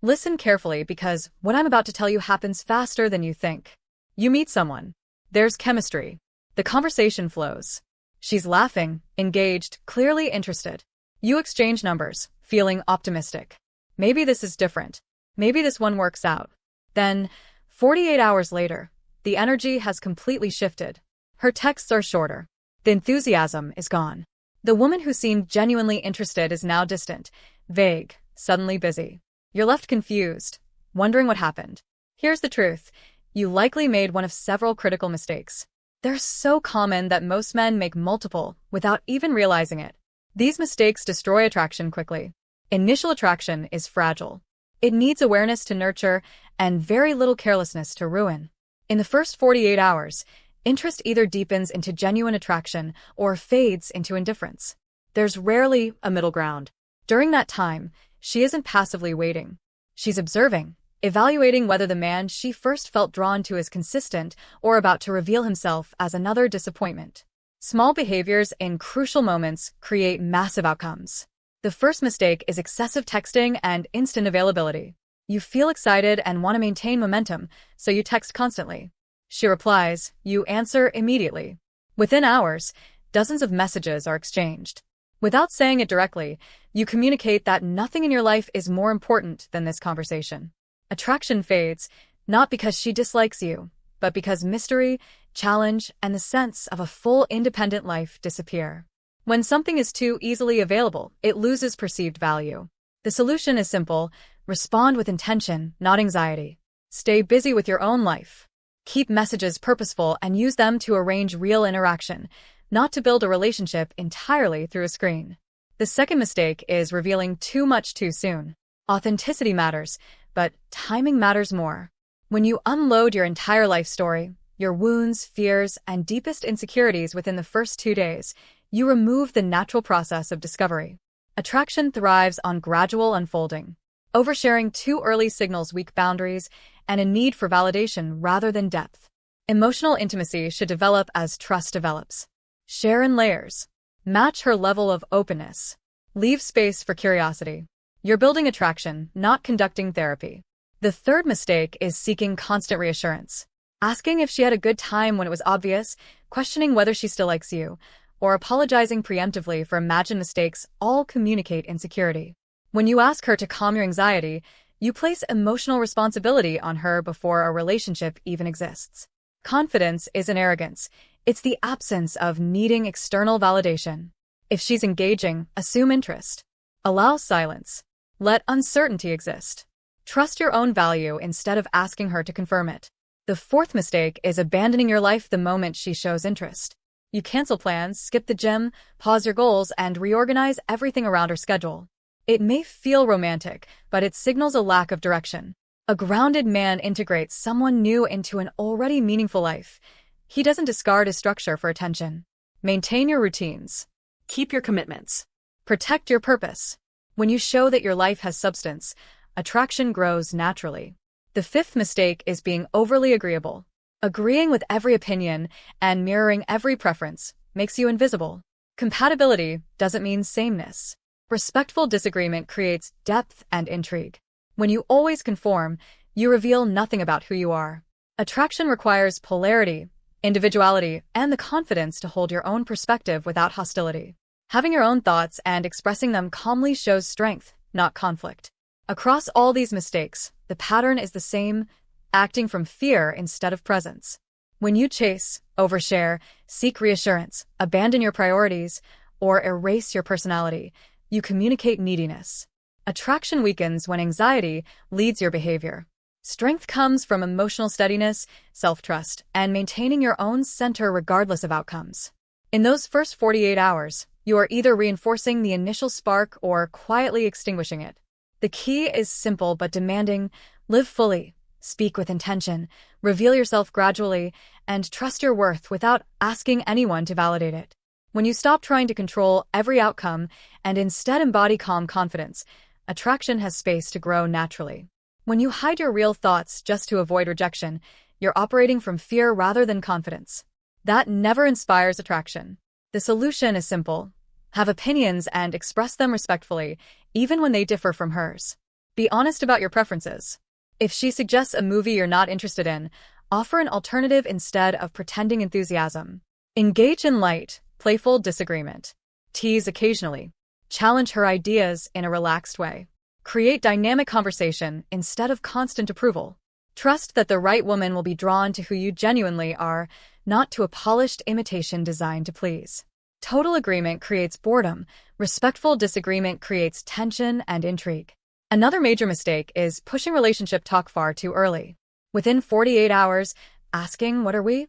Listen carefully because what I'm about to tell you happens faster than you think. You meet someone. There's chemistry. The conversation flows. She's laughing, engaged, clearly interested. You exchange numbers, feeling optimistic. Maybe this is different. Maybe this one works out. Then, 48 hours later, the energy has completely shifted. Her texts are shorter. The enthusiasm is gone. The woman who seemed genuinely interested is now distant, vague, suddenly busy. You're left confused, wondering what happened. Here's the truth. You likely made one of several critical mistakes. They're so common that most men make multiple without even realizing it. These mistakes destroy attraction quickly. Initial attraction is fragile. It needs awareness to nurture and very little carelessness to ruin. In the first 48 hours, interest either deepens into genuine attraction or fades into indifference. There's rarely a middle ground. During that time, she isn't passively waiting. She's observing, evaluating whether the man she first felt drawn to is consistent or about to reveal himself as another disappointment. Small behaviors in crucial moments create massive outcomes. The first mistake is excessive texting and instant availability. You feel excited and want to maintain momentum, so you text constantly. She replies, you answer immediately. Within hours, dozens of messages are exchanged. Without saying it directly, you communicate that nothing in your life is more important than this conversation. Attraction fades, not because she dislikes you, but because mystery, challenge, and the sense of a full independent life disappear. When something is too easily available, it loses perceived value. The solution is simple. Respond with intention, not anxiety. Stay busy with your own life. Keep messages purposeful and use them to arrange real interaction, not to build a relationship entirely through a screen. The second mistake is revealing too much too soon. Authenticity matters, but timing matters more. When you unload your entire life story, your wounds, fears, and deepest insecurities within the first 2 days, you remove the natural process of discovery. Attraction thrives on gradual unfolding. Oversharing too early signals weak boundaries and a need for validation rather than depth. Emotional intimacy should develop as trust develops. Share in layers. Match her level of openness. Leave space for curiosity. You're building attraction, not conducting therapy. The third mistake is seeking constant reassurance. Asking if she had a good time when it was obvious, questioning whether she still likes you, or apologizing preemptively for imagined mistakes all communicate insecurity. When you ask her to calm your anxiety, you place emotional responsibility on her before a relationship even exists. Confidence isn't arrogance. It's the absence of needing external validation. If she's engaging, assume interest. Allow silence. Let uncertainty exist. Trust your own value instead of asking her to confirm it. The fourth mistake is abandoning your life the moment she shows interest. You cancel plans, skip the gym, pause your goals, and reorganize everything around her schedule. It may feel romantic, but it signals a lack of direction. A grounded man integrates someone new into an already meaningful life. He doesn't discard his structure for attention. Maintain your routines. Keep your commitments. Protect your purpose. When you show that your life has substance, attraction grows naturally. The fifth mistake is being overly agreeable. Agreeing with every opinion and mirroring every preference makes you invisible. Compatibility doesn't mean sameness. Respectful disagreement creates depth and intrigue. When you always conform, you reveal nothing about who you are. Attraction requires polarity, individuality, and the confidence to hold your own perspective without hostility. Having your own thoughts and expressing them calmly shows strength, not conflict. Across all these mistakes, the pattern is the same, acting from fear instead of presence. When you chase, overshare, seek reassurance, abandon your priorities, or erase your personality, you communicate neediness. Attraction weakens when anxiety leads your behavior. Strength comes from emotional steadiness, self-trust, and maintaining your own center regardless of outcomes. In those first 48 hours, you are either reinforcing the initial spark or quietly extinguishing it. The key is simple but demanding. Live fully, speak with intention, reveal yourself gradually, and trust your worth without asking anyone to validate it. When you stop trying to control every outcome and instead embody calm confidence, attraction has space to grow naturally. When you hide your real thoughts just to avoid rejection, you're operating from fear rather than confidence. That never inspires attraction. The solution is simple. Have opinions and express them respectfully, even when they differ from hers. Be honest about your preferences. If she suggests a movie you're not interested in, offer an alternative instead of pretending enthusiasm. Engage in light, playful disagreement. Tease occasionally. Challenge her ideas in a relaxed way. Create dynamic conversation instead of constant approval. Trust that the right woman will be drawn to who you genuinely are, not to a polished imitation designed to please. Total agreement creates boredom. Respectful disagreement creates tension and intrigue. Another major mistake is pushing relationship talk far too early. Within 48 hours, asking, "What are we?"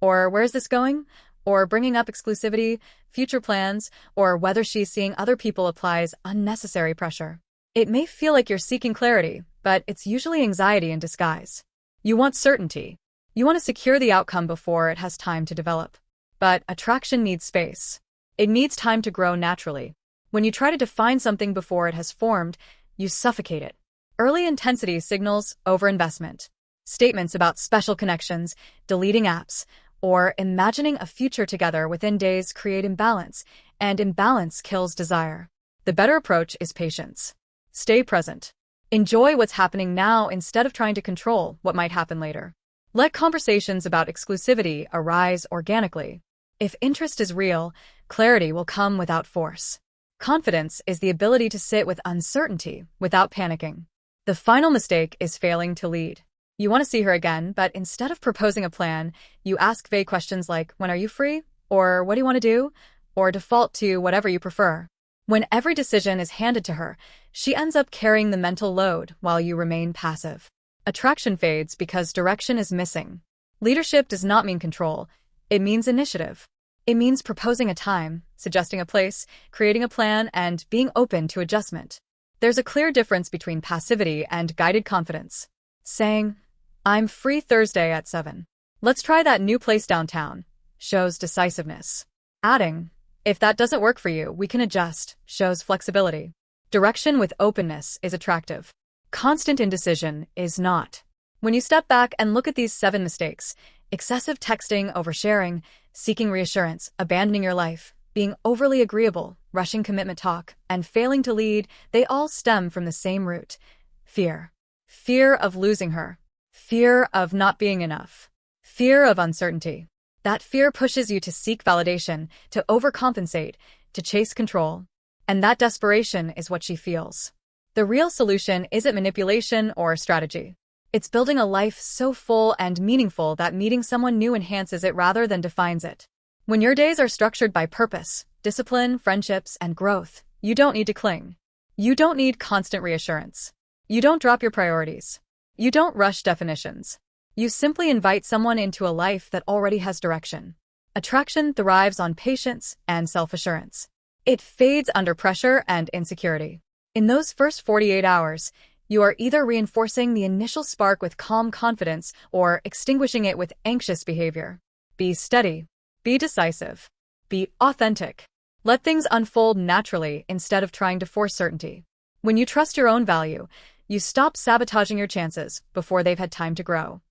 Or "Where's this going?" Or bringing up exclusivity, future plans, or whether she's seeing other people applies unnecessary pressure. It may feel like you're seeking clarity, but it's usually anxiety in disguise. You want certainty. You want to secure the outcome before it has time to develop. But attraction needs space. It needs time to grow naturally. When you try to define something before it has formed, you suffocate it. Early intensity signals overinvestment. Statements about special connections, deleting apps, or imagining a future together within days create imbalance, and imbalance kills desire. The better approach is patience. Stay present. Enjoy what's happening now instead of trying to control what might happen later. Let conversations about exclusivity arise organically. If interest is real, clarity will come without force. Confidence is the ability to sit with uncertainty without panicking. The final mistake is failing to lead. You want to see her again, but instead of proposing a plan, you ask vague questions like, "When are you free?" Or "What do you want to do?" Or default to whatever you prefer. When every decision is handed to her, she ends up carrying the mental load while you remain passive. Attraction fades because direction is missing. Leadership does not mean control. It means initiative. It means proposing a time, suggesting a place, creating a plan, and being open to adjustment. There's a clear difference between passivity and guided confidence. Saying, "I'm free Thursday at 7. Let's try that new place downtown," shows decisiveness. Adding, "If that doesn't work for you, we can adjust," shows flexibility. Direction with openness is attractive. Constant indecision is not. When you step back and look at these 7 mistakes, excessive texting, oversharing, seeking reassurance, abandoning your life, being overly agreeable, rushing commitment talk, and failing to lead, they all stem from the same root: fear. Fear of losing her. Fear of not being enough. Fear of uncertainty. That fear pushes you to seek validation, to overcompensate, to chase control. And that desperation is what she feels. The real solution isn't manipulation or strategy. It's building a life so full and meaningful that meeting someone new enhances it rather than defines it. When your days are structured by purpose, discipline, friendships, and growth, you don't need to cling. You don't need constant reassurance. You don't drop your priorities. You don't rush definitions. You simply invite someone into a life that already has direction. Attraction thrives on patience and self-assurance. It fades under pressure and insecurity. In those first 48 hours, you are either reinforcing the initial spark with calm confidence or extinguishing it with anxious behavior. Be steady. Be decisive. Be authentic. Let things unfold naturally instead of trying to force certainty. When you trust your own value, you stop sabotaging your chances before they've had time to grow.